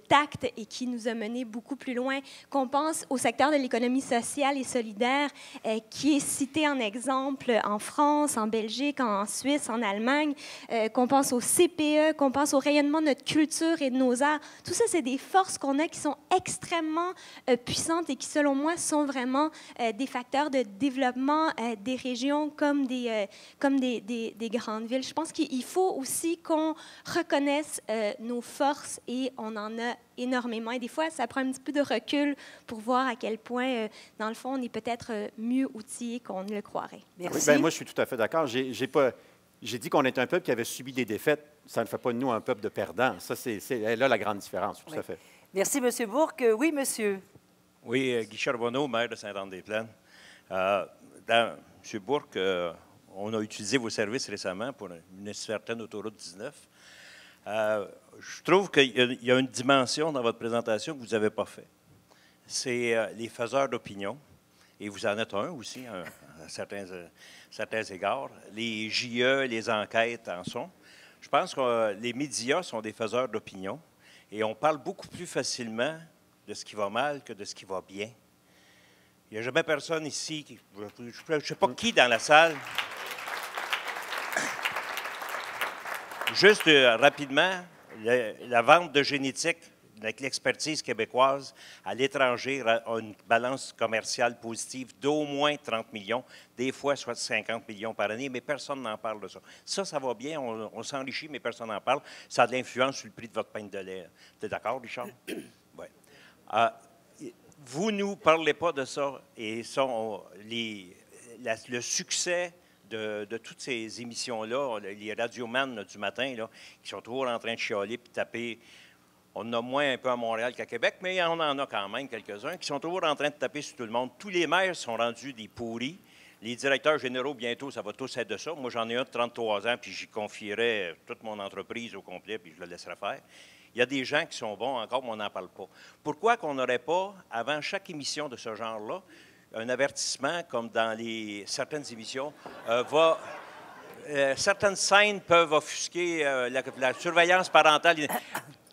tact et qui nous a menés beaucoup plus loin. Qu'on pense au secteur de l'économie sociale et solidaire, qui est cité en exemple en France, en Belgique, en Suisse, en Allemagne, qu'on pense au CPE, qu'on pense au rayonnement de notre culture et de nos arts. Tout ça, c'est des forces qu'on a qui sont extrêmement puissantes et qui, selon moi, sont vraiment des facteurs de développement des régions comme des grandes villes. Je pense qu'il faut aussi qu'on reconnaisse nos forces, et on en a énormément. Et des fois, ça prend un petit peu de recul pour voir à quel point, dans le fond, on est peut-être mieux outillé qu'on ne le croirait. Merci. Oui, bien, moi, je suis tout à fait d'accord. J'ai dit qu'on est un peuple qui avait subi des défaites. Ça ne fait pas de nous un peuple de perdants. Ça, c'est là la grande différence, tout à fait. Merci, M. Bourque. Oui, monsieur. Oui, Guy Charbonneau, maire de Sainte-Anne-des-Plaines. M. Bourque, on a utilisé vos services récemment pour une certaine autoroute 19. Je trouve qu'il y a une dimension dans votre présentation que vous n'avez pas fait. C'est les faiseurs d'opinion, et vous en êtes un aussi à certains égards. Les JE, les enquêtes en sont. Je pense que les médias sont des faiseurs d'opinion, et on parle beaucoup plus facilement de ce qui va mal que de ce qui va bien. Il n'y a jamais personne ici, je ne sais pas qui dans la salle. Juste rapidement, la vente de génétique avec l'expertise québécoise à l'étranger a une balance commerciale positive d'au moins 30 millions, des fois soit 50 millions par année, mais personne n'en parle de ça. Ça va bien, on s'enrichit, mais personne n'en parle. Ça a de l'influence sur le prix de votre pain de lait. Tu es d'accord, Richard? Oui. Vous ne nous parlez pas de ça, et ça, le succès de toutes ces émissions-là, les radiomans du matin, là, qui sont toujours en train de chialer et taper. On en a moins un peu à Montréal qu'à Québec, mais on en a quand même quelques-uns qui sont toujours en train de taper sur tout le monde. Tous les maires sont rendus des pourris. Les directeurs généraux, bientôt, ça va tous être de ça. Moi, j'en ai un de 33 ans, puis j'y confierais toute mon entreprise au complet, puis je le laisserai faire. Il y a des gens qui sont bons encore, mais on n'en parle pas. Pourquoi qu'on n'aurait pas, avant chaque émission de ce genre-là, un avertissement, comme dans certaines émissions, certaines scènes peuvent offusquer la surveillance parentale.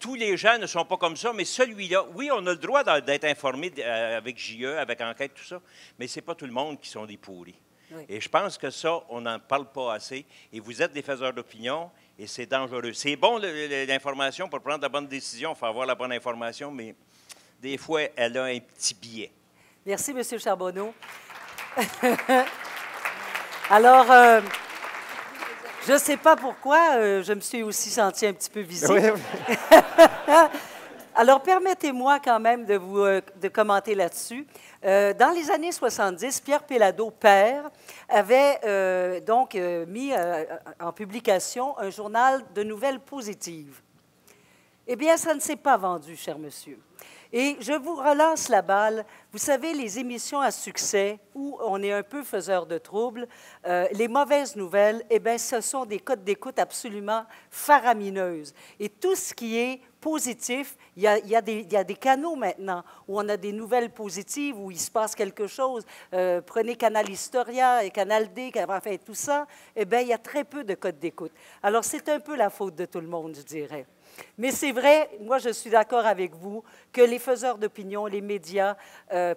Tous les gens ne sont pas comme ça, mais celui-là, oui, on a le droit d'être informé avec JE, avec enquête, tout ça, mais ce n'est pas tout le monde qui sont des pourris. Oui. Et je pense que ça, on n'en parle pas assez. Et vous êtes des faiseurs d'opinion, et c'est dangereux. C'est bon, l'information, pour prendre la bonne décision, il faut avoir la bonne information, mais des fois, elle a un petit biais. Merci, M. Charbonneau. Alors, je ne sais pas pourquoi, je me suis aussi sentie un petit peu visée. Oui. Alors, permettez-moi quand même de commenter là-dessus. Dans les années 70, Pierre Péladeau, père, avait mis en publication un journal de nouvelles positives. Eh bien, ça ne s'est pas vendu, cher monsieur. Et je vous relance la balle. Vous savez, les émissions à succès où on est un peu faiseur de troubles, les mauvaises nouvelles, eh bien, ce sont des cotes d'écoute absolument faramineuses. Et tout ce qui est positif, il y a des canaux maintenant où on a des nouvelles positives, où il se passe quelque chose. Prenez Canal Historia et Canal D, enfin tout ça, eh bien, il y a très peu de cotes d'écoute. Alors, c'est un peu la faute de tout le monde, je dirais. Mais c'est vrai, moi je suis d'accord avec vous, que les faiseurs d'opinion, les médias,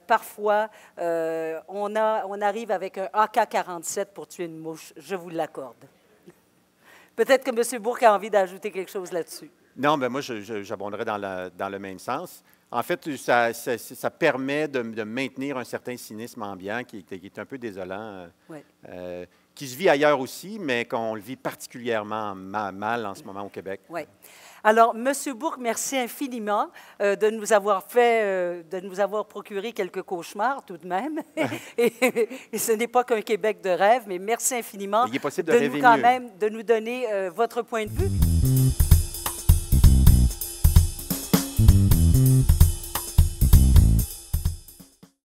parfois, on arrive avec un AK-47 pour tuer une mouche, je vous l'accorde. Peut-être que M. Bourque a envie d'ajouter quelque chose là-dessus. Non, mais moi j'abonderais dans le même sens. En fait, ça permet de maintenir un certain cynisme ambiant qui est un peu désolant, oui. Qui se vit ailleurs aussi, mais qu'on le vit particulièrement mal en ce moment au Québec. Oui. Alors, M. Bourque, merci infiniment de nous avoir procuré quelques cauchemars tout de même. et ce n'est pas qu'un Québec de rêve, mais merci infiniment Il est possible de rêver mieux. de nous donner votre point de vue.